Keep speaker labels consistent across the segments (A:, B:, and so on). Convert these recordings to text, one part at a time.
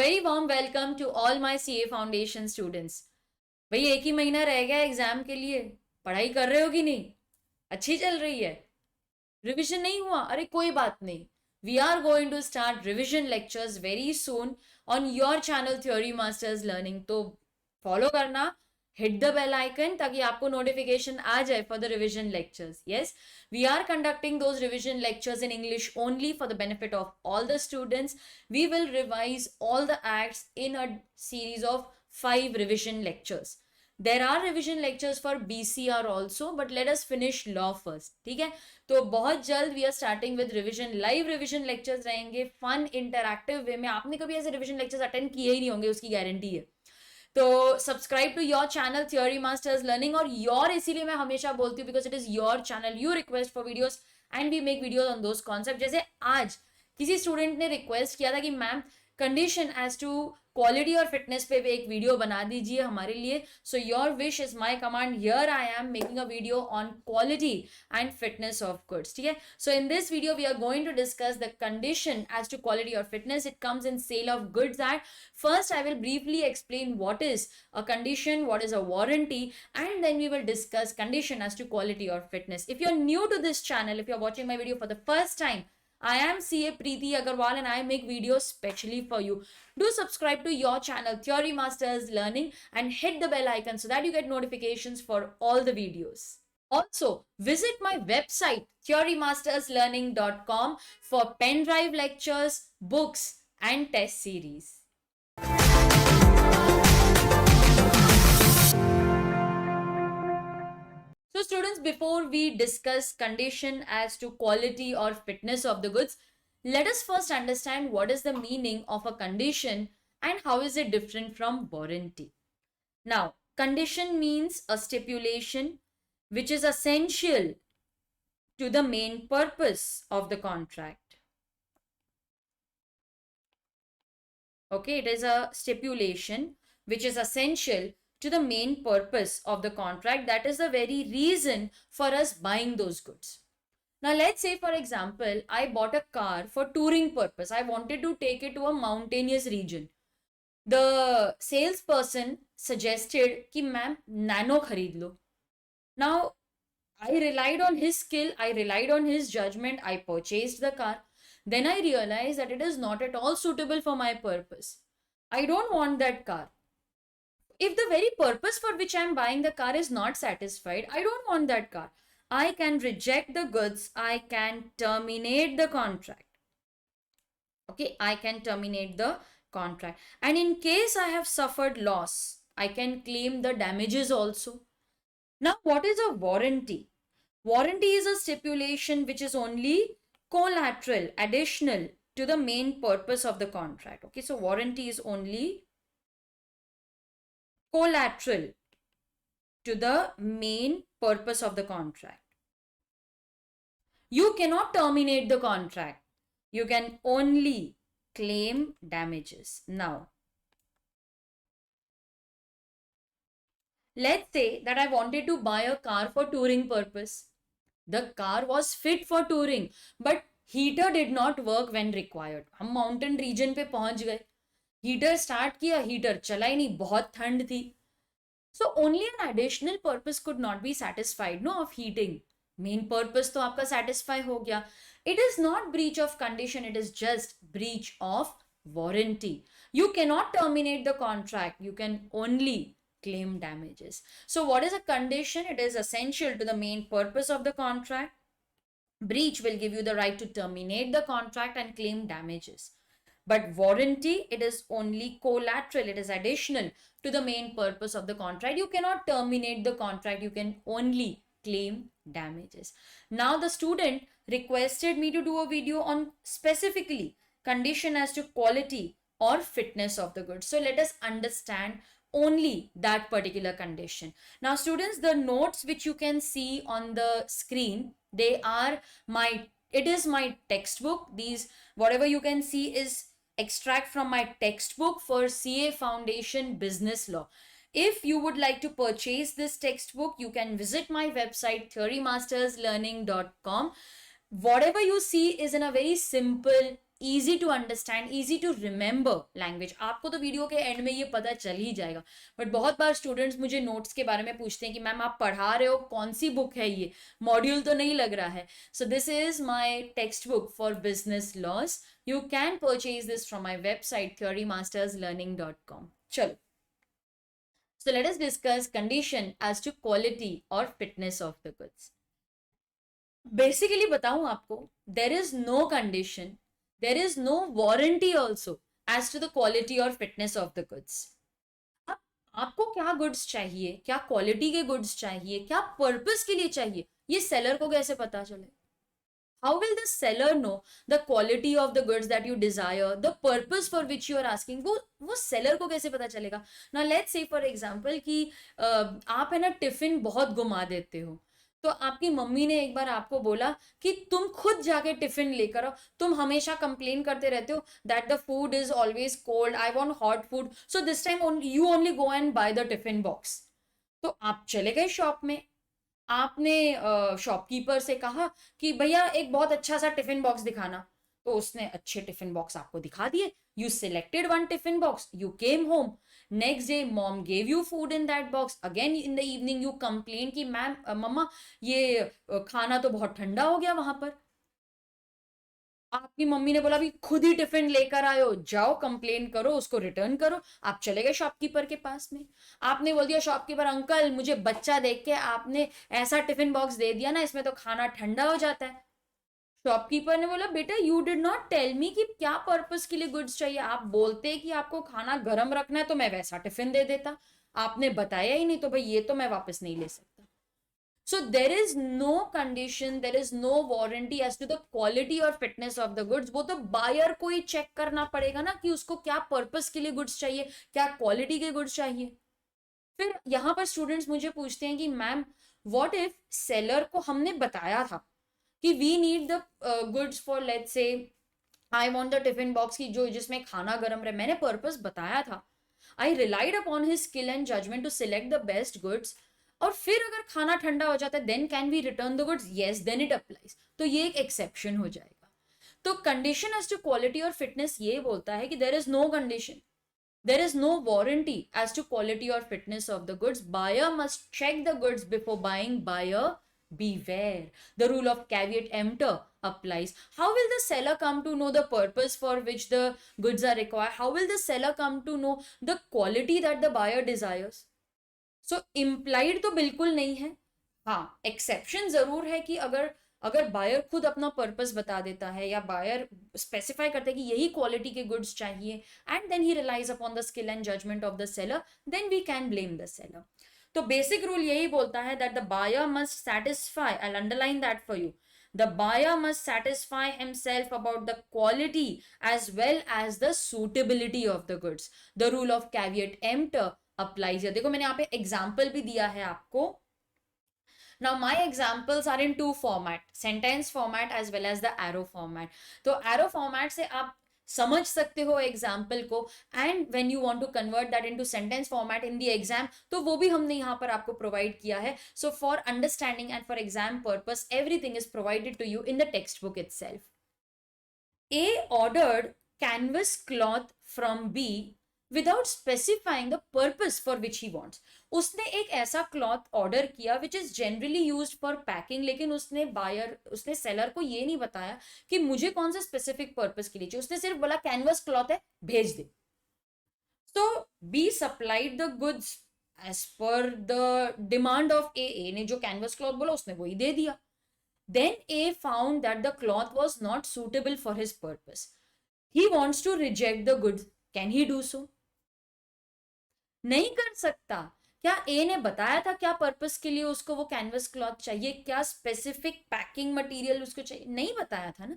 A: very warm welcome to all my CA Foundation students. भाई एक ही महीना रह गया एग्जाम के लिए. पढ़ाई कर रहे हो कि नहीं? अच्छी चल रही है? रिवीजन नहीं हुआ? अरे कोई बात नहीं. We are going to start revision lectures very soon on your channel Theory Masters Learning. तो फॉलो करना, hit the bell icon ताकि आपको notification आ जाए for the revision lectures. Yes, we are conducting those revision lectures in English only for the benefit of all the students. We will revise all the acts in a series of 5 revision lectures. There are revision lectures for BCR also, but let us finish law first. ठीक है, तो बहुत जल्द we are starting with revision. Live revision lectures रहेंगे fun interactive way में. आपने कभी ऐसे revision lectures attend किए ही नहीं होंगे, उसकी गारंटी है. तो subscribe to your channel theory masters learning. और योर इसीलिए मैं हमेशा बोलती हूँ because it is your channel. You request for videos and we make videos on those concept. जैसे आज किसी स्टूडेंट ने रिक्वेस्ट किया था कि ma'am condition as to quality और फिटनेस पे भी एक वीडियो बना दीजिए हमारे लिए. So your wish is my command. Here I am making a video on quality and fitness of goods. ठीक है, so in this video we are going to discuss the condition as to quality और fitness. It comes in sale of goods act. First, I will briefly explain what is a condition, what is a warranty, and then we will discuss condition as to quality or fitness. If you're new to this channel, if you're watching my video for the first time, I am CA Preeti Agarwal and I make videos specially for you. Do subscribe to your channel Theory Masters Learning and hit the bell icon so that you get notifications for all the videos. Also, visit my website theorymasterslearning.com for pen drive lectures, books, and test series. So students, before we discuss condition as to quality or fitness of the goods, let us first understand what is the meaning of a condition and how is it different from warranty. Now, condition means a stipulation which is essential to the main purpose of the contract. Okay, it is a stipulation which is essential to the main purpose of the contract. That is the very reason for us buying those goods. Now let's say for example, I bought a car for touring purpose. I wanted to take it to a mountainous region. The salesperson suggested कि ma'am nano खरीद लो. Now I relied on his skill, I relied on his judgment, I purchased the car. Then I realized that it is not at all suitable for my purpose. I don't want that car. If the very purpose for which I am buying the car is not satisfied, I don't want that car. I can reject the goods. I can terminate the contract. Okay, I can terminate the contract. And in case I have suffered loss, I can claim the damages also. Now, what is a warranty? Warranty is a stipulation which is only collateral, additional to the main purpose of the contract. Okay, so warranty is only collateral to the main purpose of the contract. You cannot terminate the contract. You can only claim damages. Now, let's say that I wanted to buy a car for touring purpose. The car was fit for touring, but heater did not work when required. हम mountain region पे पहुंच गए. Heater start किया, heater चला ही नहीं, बहुत ठंड थी. So only an additional purpose could not be satisfied no of heating. Main purpose तो आपका सेटिस्फाई हो गया. It is not breach of condition, it is just breach of warranty. You can not terminate the contract, you can only claim damages. So what is a condition? It is essential to the main purpose of the contract. Breach will give you the right to terminate the contract and claim damages. But warranty, it is only collateral, it is additional to the main purpose of the contract. You cannot terminate the contract, you can only claim damages. Now the student requested me to do a video on specifically condition as to quality or fitness of the goods. So let us understand only that particular condition. Now students, the notes which you can see on the screen, they are it is my textbook. These whatever you can see is extract from my textbook for CA Foundation Business Law. If you would like to purchase this textbook, you can visit my website theorymasterslearning.com. Whatever you see is in a very simple easy to understand, easy to remember language. आपको तो video के and में ये पता चल ही जाएगा, but बहुत बार students मुझे नोट्स के बारे में पूछते हैं कि मैम आप पढ़ा रहे हो कौन सी बुक है, ये मॉड्यूल तो नहीं लग रहा है. So this is my text book for business loss. You can purchase this from my website theorymasterslearning.com. चलो, so let us discuss condition as to quality or fitness of the goods. Basically बताऊं आपको, there is no condition, there is no warranty also as to the quality or fitness of the goods. अब आपको क्या goods चाहिए, क्या quality के goods चाहिए, क्या पर्पस के लिए चाहिए, ये सेलर को कैसे पता चले? How will the seller know the quality of the goods that you desire, the purpose for which you are asking? वो सेलर को कैसे पता चलेगा? Now let's say for example कि आप है ना टिफिन बहुत घुमा देते हो, तो आपकी मम्मी ने एक बार आपको बोला कि तुम खुद जाके टिफिन लेकर आओ, तुम हमेशा कंप्लेन करते रहते हो that the food is always cold, I want hot food, so this time you only go and by the tiffin box. तो आप चले गए शॉप में, आपने शॉपकीपर से कहा कि भैया एक बहुत अच्छा सा टिफिन बॉक्स दिखाना, तो उसने अच्छे टिफिन बॉक्स आपको दिखा दिए. You selected one tiffin box, you came home. Next day mom gave you food in that box. Again in the evening you complain कि मैम मम्मा ये खाना तो बहुत ठंडा हो गया वहां पर. आपकी मम्मी ने बोला भी खुद ही टिफिन लेकर आयो, जाओ कंप्लेन करो, उसको रिटर्न करो. आप चले गए शॉपकीपर के पास में, आपने बोल दिया शॉपकीपर अंकल मुझे बच्चा देख के आपने ऐसा टिफिन बॉक्स दे दिया ना, इसमें तो खाना ठंडा हो जाता है. शॉपकीपर ने बोला बेटा you did not tell me कि क्या पर्पस के लिए गुड्स चाहिए. आप बोलते कि आपको खाना गर्म रखना है तो मैं वैसा टिफिन दे देता, आपने बताया ही नहीं, तो भाई ये तो मैं वापस नहीं ले सकता. So there is no condition, there is no warranty as to the quality or fitness of the goods. वो तो बायर को ही चेक करना पड़ेगा ना कि उसको क्या पर्पस के लिए गुड्स चाहिए, क्या क्वालिटी के गुड्स चाहिए. फिर यहाँ पर स्टूडेंट्स मुझे पूछते हैं कि मैम व्हाट इफ सेलर को हमने बताया था कि we need the goods for let's say I want the tiffin box की जो जिसमें खाना गर्म रहे, मैंने पर्पस बताया था, I relied upon his skill and judgement to select the best goods, और फिर अगर खाना ठंडा हो जाता है then can we return the goods? Yes, then it applies. तो ये एक एक्सेप्शन हो जाएगा. तो कंडीशन एज टू क्वालिटी और फिटनेस ये बोलता है कि there is no condition, there is no warranty as to quality or fitness of the goods. Buyer must check the goods before buying. Buyer beware. The rule of caveat emptor applies. How will the seller come to know the purpose for which the goods are required? How will the seller come to know the quality that the buyer desires? So implied तो बिल्कुल नहीं है. हाँ, exception जरूर है कि अगर अगर बायर खुद अपना पर्पस बता देता है या बायर स्पेसिफाई करता है कि यही क्वालिटी के गुड्स चाहिए and then he relies upon the skill and judgement of the seller, then we can blame the seller. तो बेसिक रूल यही बोलता है that the buyer must satisfy, I will underline that for you, the buyer must satisfy himself about the quality as well as the suitability of the goods. The rule of caveat emptor applies here. देखो मैंने यहाँ पे example भी दिया है आपको. Now my examples are in two format, sentence format as well as the arrow format. तो arrow format से आप समझ सकते हो एग्जाम्पल को, and when you want to convert that into sentence format in the exam तो वो भी हमने यहाँ पर आपको प्रोवाइड किया है. So for understanding and for exam purpose everything is provided to you in the text book itself. A ordered canvas cloth from B without specifying the purpose for which he wants. उसने एक ऐसा cloth order किया which is generally used for packing, लेकिन उसने seller को ये नहीं बताया कि मुझे कौन सा स्पेसिफिक पर्पस के लिए चाहिए. उसने सिर्फ बोला कैनवस क्लॉथ है भेज दे. तो B supplied the goods as per the demand of A ने जो कैनवस क्लॉथ बोला उसने वही दे दिया. Then A found that the cloth was not suitable for his purpose. He wants to reject the goods. Can he do so? नहीं कर सकता. क्या ए ने बताया था क्या पर्पस के लिए उसको वो कैनवस क्लॉथ चाहिए, क्या स्पेसिफिक पैकिंग मटेरियल उसको चाहिए? नहीं बताया था ना.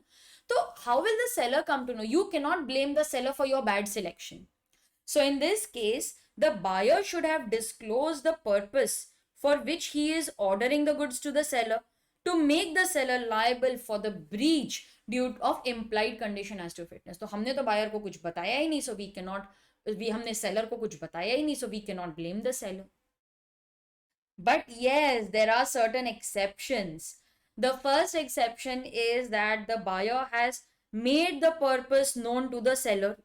A: तो how will the seller come to know? You can not blame the seller for your bad selection. So in this case, the buyer should have disclosed the purpose for which he is ordering the goods to the seller to make the seller liable for the breach due of implied condition as to fitness. तो हमने तो buyer को कुछ बताया ही नहीं, so we cannot, हमने seller को कुछ बताया ही नहीं, so we cannot blame the seller. But yes, there are certain exceptions. The first exception is that the buyer has made the purpose known to the seller,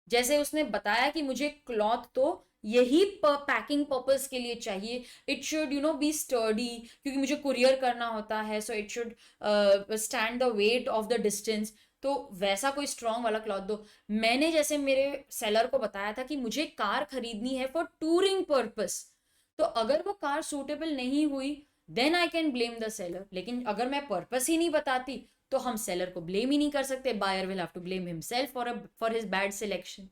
A: जैसे उसने बताया कि मुझे क्लॉथ तो यही पैकिंग पर्पस के लिए चाहिए, इट शुड बी स्टर्डी, क्योंकि मुझे कुरियर करना होता है, so it should stand the weight of the distance, तो वैसा कोई स्ट्रॉन्ग वाला क्लॉथ दो। मैंने जैसे मेरे सेलर को बताया था कि मुझे कार खरीदनी है फॉर टूरिंग पर्पस, तो अगर वो कार सूटेबल नहीं हुई then I can blame the seller, लेकिन अगर मैं पर्पस ही नहीं बताती तो हम सेलर को ब्लेम ही नहीं कर सकते, buyer will have to blame himself for his bad selection.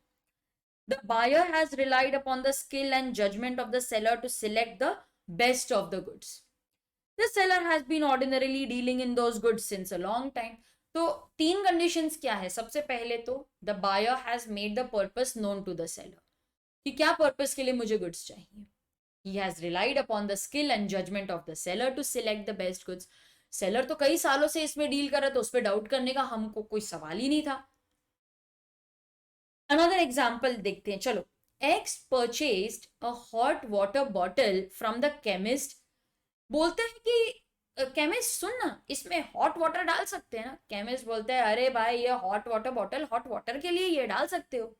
A: The buyer has relied upon the skill and judgment of the seller to select the best of the goods. The seller has been ordinarily dealing in those goods since a long time. तो तीन conditions क्या है? सबसे पहले तो the buyer has made the purpose known to the seller, कि क्या purpose के लिए मुझे गुड्स चाहिए। He has relied upon the skill and judgment of the seller to select the best goods. Seller तो कई सालों से इसमें डील कर रहा था, उस पर डाउट करने का हमको कोई सवाल ही नहीं था। अनदर एग्जाम्पल देखते हैं, चलो। X purchased a hot water bottle from the chemist. बोलते हैं कि केमिस्ट सुन ना, इसमें हॉट वाटर डाल सकते हैं ना। केमिस्ट बोलते हैं अरे भाई ये hot water bottle hot water के लिए ये डाल सकते हो।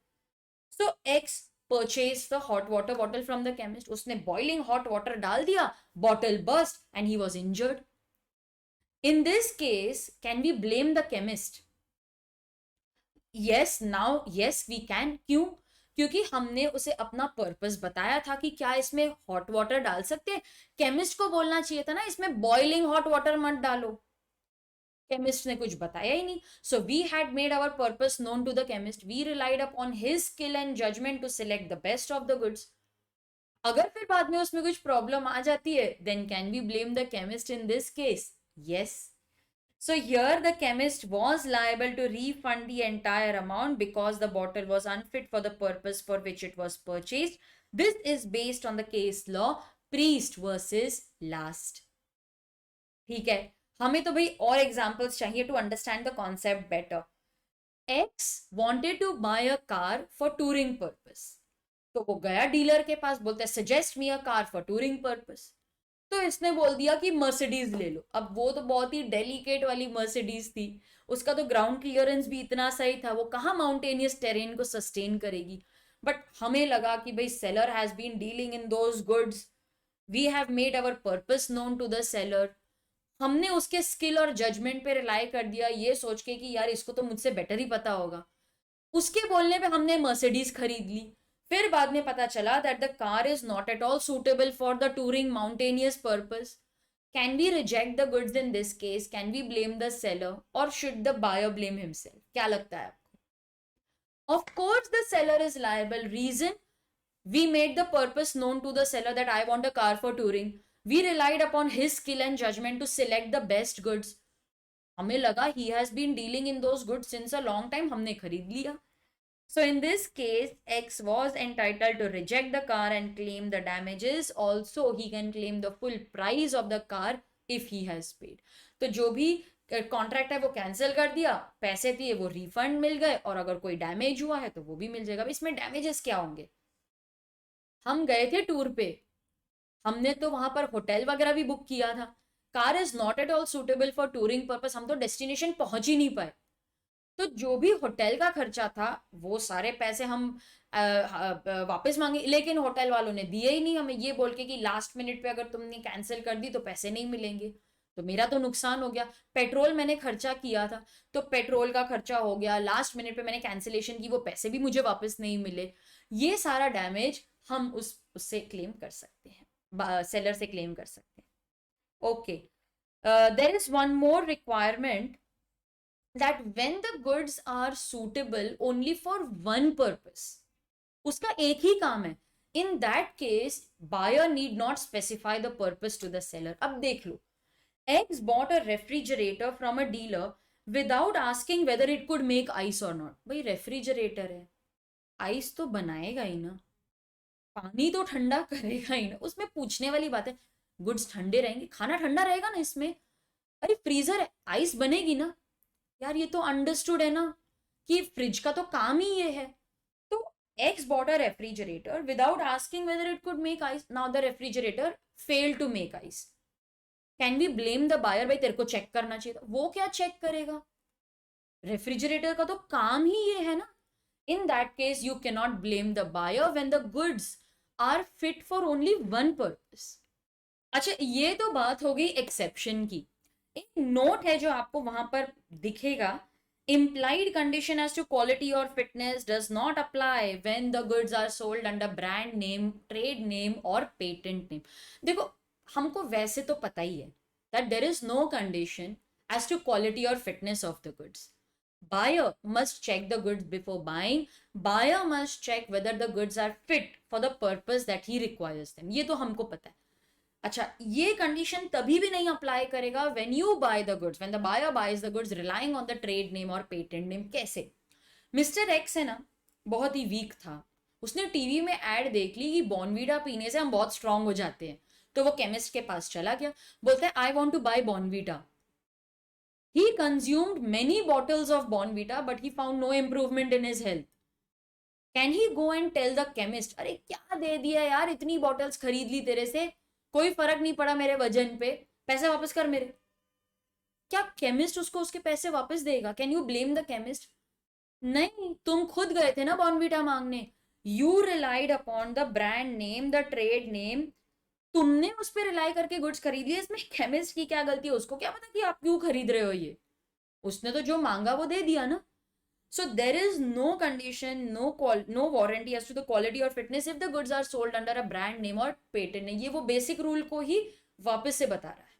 A: So X purchase the hot water bottle from the chemist, उसने बॉइलिंग हॉट वाटर डाल दिया, bottle burst and he was injured. In this case can we blame the chemist? Yes, now yes we can. क्यों? क्योंकि हमने उसे अपना purpose बताया था कि क्या इसमें हॉट वाटर डाल सकते हैं। केमिस्ट को बोलना चाहिए था ना इसमें बॉइलिंग हॉट वाटर मत डालो, केमिस्ट ने कुछ बताया ही नहीं। So we had made our purpose known to the chemist, we relied upon his skill and judgement to select the best of the goods. अगर फिर बाद में उसमें कुछ प्रॉब्लम आ जाती है then can we blame the chemist in this case? Yes. So here the chemist was liable to refund the entire amount because the bottle was unfit for the purpose for which it was purchased. This is based on the case law priest versus last. ठीक है, हमें तो भाई और examples चाहिए to understand the concept better. X wanted to buy a car for touring purpose. तो वो गया डीलर के पास, बोलता है suggest me a car for touring purpose. तो इसने बोल दिया कि मर्सिडीज ले लो। अब वो तो बहुत ही डेलिकेट वाली मर्सिडीज थी, उसका तो ग्राउंड क्लियरेंस भी इतना सही था, वो कहाँ माउंटेनियस टेरेन को सस्टेन करेगी। बट हमें लगा कि भाई seller has been dealing in those goods, we have made our purpose known to the seller, हमने उसके स्किल और जजमेंट पे रिलाई कर दिया ये सोच के कि यार इसको तो मुझसे बेटर ही पता होगा। उसके बोलने पे हमने मर्सिडीज खरीद ली। फिर बाद में पता चला that the car is not at all suitable for the touring mountainous purpose. Can we reject the goods in this case? Can we blame the seller और should the buyer blame himself? क्या लगता है आपको? Of course the seller is liable. Reason? we made the purpose known to the seller that I want a car for touring. We relied upon his skill and judgment to select the best goods. हमें लगा he has been dealing in those goods since a long time, हमने खरीद लिया। So in this case, X was entitled to reject the car and claim the damages. Also, he can claim the full price of the car if he has paid. तो जो भी contract है वो cancel कर दिया, पैसे दिए वो रिफंड मिल गए, और अगर कोई डैमेज हुआ है तो वो भी मिल जाएगा। इसमें डैमेजेस क्या होंगे? हम गए थे टूर पे, हमने तो वहां पर होटल वगैरह भी बुक किया था, car is not at all suitable for touring purpose, हम तो डेस्टिनेशन पहुंच ही नहीं पाए। तो जो भी होटल का खर्चा था वो सारे पैसे हम वापस मांगे, लेकिन होटल वालों ने दिए ही नहीं हमें, ये बोल के कि लास्ट मिनट पे अगर तुमने कैंसिल कर दी तो पैसे नहीं मिलेंगे। तो मेरा तो नुकसान हो गया। पेट्रोल मैंने खर्चा किया था, तो पेट्रोल का खर्चा हो गया, लास्ट मिनट पे मैंने कैंसिलेशन की, वो पैसे भी मुझे वापस नहीं मिले। ये सारा डैमेज हम उससे क्लेम कर सकते हैं, सेलर से क्लेम कर सकते हैं। Okay, there is one more requirement that when the goods are suitable only for one purpose, उसका एक ही काम है, in that case buyer need not specify the purpose to the seller. अब देख लो, X bought a refrigerator from a dealer without asking whether it could make ice or not. भाई refrigerator है, ice तो बनाएगा ही ना, पानी तो ठंडा करेगा ही ना, उसमें पूछने वाली बात है। गुड्स ठंडे रहेंगे, खाना ठंडा रहेगा ना इसमें, अरे फ्रीजर है आइस बनेगी ना। यार ये तो अंडरस्टूड है ना कि फ्रिज का तो काम ही ये है। तो X bought a refrigerator without asking whether it could make ice, now the refrigerator fail to make ice. Can we blame the buyer? भाई तेरे को चेक करना चाहिए था। वो क्या चेक करेगा? रेफ्रिजरेटर का तो काम ही ये है ना. In that case, you cannot blame the buyer when the goods are fit for only one purpose. अच्छा, ये तो बात हो गई एक्सेप्शन की. एक नोट है जो आपको वहां पर दिखेगा. Implied condition as to quality or fitness does not apply when the goods are sold under brand name, trade name or patent name. देखो, हमको वैसे तो पता ही है that there is no condition as to quality or fitness of the goods. Buyer must check the goods before buying. Buyer must check whether the goods are fit for the purpose that he requires them. ये तो हमको पता है. अच्छा, ये condition तभी भी नहीं अप्लाई करेगा when you buy the goods, when the buyer buys the goods relying on the trade name or patent name. कैसे? मिस्टर एक्स है ना, बहुत ही वीक था. उसने टीवी में एड देख ली कि बॉर्नवीटा पीने से हम बहुत स्ट्रांग हो जाते हैं. तो वो केमिस्ट के पास चला गया, बोलता है I want to buy Bournvita. He consumed many bottles of Bonvita, but he found no improvement in his health. Can he go and tell the chemist, अरे क्या दे दिया यार, इतनी बॉटल्स खरीद ली तेरे से, कोई फर्क नहीं पड़ा मेरे वजन पे, पैसे वापस कर मेरे? क्या केमिस्ट उसको उसके पैसे वापस देगा? Can you blame the chemist? नहीं, तुम खुद गए थे ना बॉर्नवीटा मांगने. You relied upon the brand name, the trade name. तुमने उस पर रिलाई करके गुड्स खरीद लिए. इसमें केमिस्ट की क्या गलती है? उसको क्या पता कि आप क्यों खरीद रहे हो ये? उसने तो जो मांगा वो दे दिया ना. So there is no condition, no warranty as to the quality और fitness if the goods are sold under a brand name और पेटेंट नेम. ये वो बेसिक रूल को ही वापस से बता रहा है.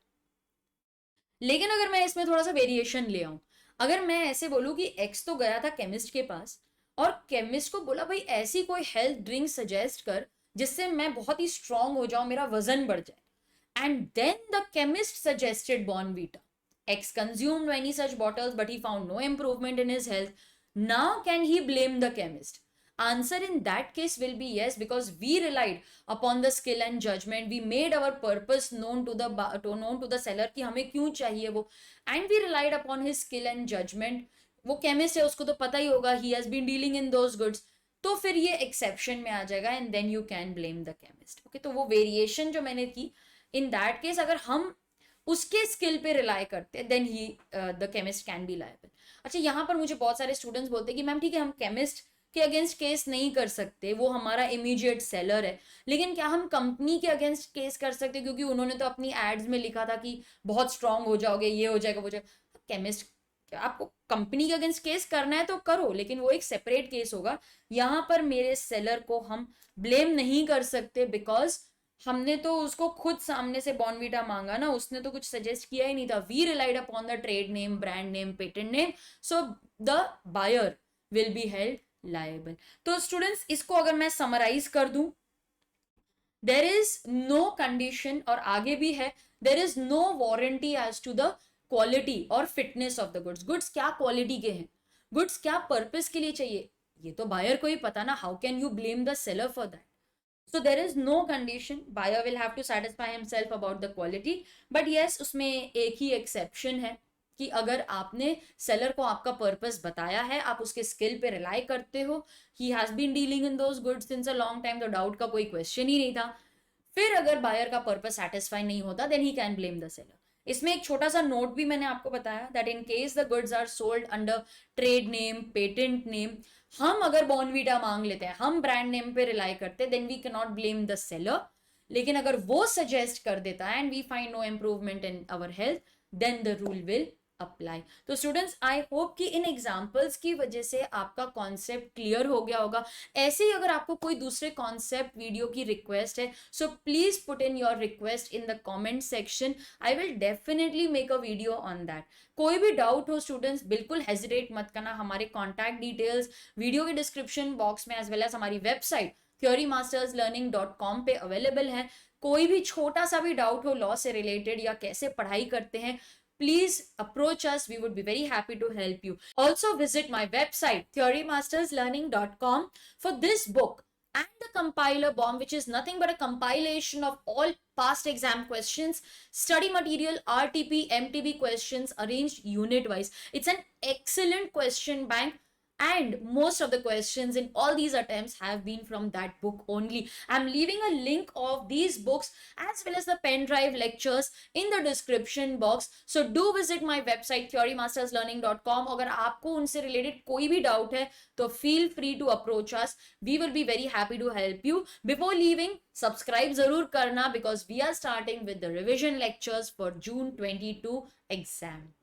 A: लेकिन अगर मैं इसमें थोड़ा सा वेरिएशन ले आऊं, अगर मैं ऐसे बोलूं कि एक्स तो गया था केमिस्ट के पास और केमिस्ट को बोला भाई ऐसी कोई हेल्थ ड्रिंक सजेस्ट कर जिससे मैं बहुत ही स्ट्रांग हो जाऊं, मेरा वजन बढ़ जाए. And then the chemist suggested Bournvita. X consumed many such bottles, but he found no improvement in his health. Now, can he blame the chemist? Answer in that case will be yes, because we relied upon the skill and judgment. We made our purpose known to the seller कि हमें क्यों चाहिए वो, and we relied upon his skill and judgment. वो chemist है, उसको तो पता ही होगा, he has been dealing in those goods. तो फिर ये exception में आ जाएगा and then you can blame the chemist. Okay, तो वो variation जो मैंने की, in that case अगर हम उसके स्किल पे रिलाई करते हैं देन ही the chemist can be liable. अच्छा, यहाँ पर मुझे बहुत सारे स्टूडेंट्स बोलते हैं कि मैम ठीक है, हम केमिस्ट के अगेंस्ट केस नहीं कर सकते, वो हमारा इमीडिएट सेलर है, लेकिन क्या हम कंपनी के अगेंस्ट केस कर सकते, क्योंकि उन्होंने तो अपनी एड्स में लिखा था कि बहुत स्ट्रांग हो जाओगे, ये हो जाएगा वो जाएगा. केमिस्ट, आपको कंपनी के अगेंस्ट केस करना है तो करो, लेकिन वो एक सेपरेट केस होगा. यहाँ पर मेरे सेलर को हम ब्लेम नहीं कर सकते बिकॉज हमने तो उसको खुद सामने से बॉर्नवीटा मांगा ना, उसने तो कुछ सजेस्ट किया ही नहीं था. We relied upon the trade name, brand name, patent name, so the buyer will be held liable. तो स्टूडेंट्स, इसको अगर मैं समराइज कर दूं, देर इज नो कंडीशन, और आगे भी है, there is no warranty as to the quality और fitness of the goods. Goods क्या क्वालिटी के हैं, गुड्स क्या पर्पस के लिए चाहिए, ये तो बायर को ही पता ना. How can you blame the seller for that? So there is no condition. Buyer will have to satisfy himself about the quality. But yes, उसमें एक ही exception है कि अगर आपने seller को आपका purpose बताया है, आप उसके skill पे rely करते हो, he has been dealing in those goods since a long time, तो doubt का कोई question ही नहीं था. फिर अगर buyer का purpose satisfy नहीं होता, then he can blame the seller. इसमें एक छोटा सा नोट भी मैंने आपको बताया that in case the goods are sold under trade name, patent name, हम अगर बॉर्नवीटा मांग लेते हैं, हम ब्रांड नेम पे रिलाई करते हैं, then we can not blame the seller. लेकिन अगर वो सजेस्ट कर देता है and we find no improvement in our health, then the rule will apply. तो स्टूडेंट्स, आई होप कि इन एग्जाम्पल्स की वजह से आपका कॉन्सेप्ट क्लियर हो गया होगा. ऐसे ही अगर आपको कोई दूसरे कॉन्सेप्ट वीडियो की रिक्वेस्ट है, so please put in your request in the comment section. I will definitely make a video on that. कोई भी डाउट हो स्टूडेंट्स, बिल्कुल हेजिटेट मत करना. हमारे कॉन्टैक्ट डिटेल्स वीडियो के डिस्क्रिप्शन बॉक्स में एज वेल एज हमारी वेबसाइट theorymasterslearning.com पे अवेलेबल है. कोई भी छोटा सा भी डाउट हो लॉ से रिलेटेड या कैसे पढ़ाई करते हैं, please approach us. We would be very happy to help you. Also visit my website theorymasterslearning.com for this book and the compiler bomb, which is nothing but a compilation of all past exam questions, study material, RTP, MTB questions arranged unit wise. It's an excellent question bank. and most of the questions in all these attempts have been from that book only. I'm leaving a link of these books as well as the pen drive lectures in the description box, so do visit my website theorymasterslearning.com. अगर आपको उनसे related कोई भी doubt है तो feel free to approach us. We will be very happy to help you. Before leaving, subscribe जरूर करना because we are starting with the revision lectures for June 22 exam.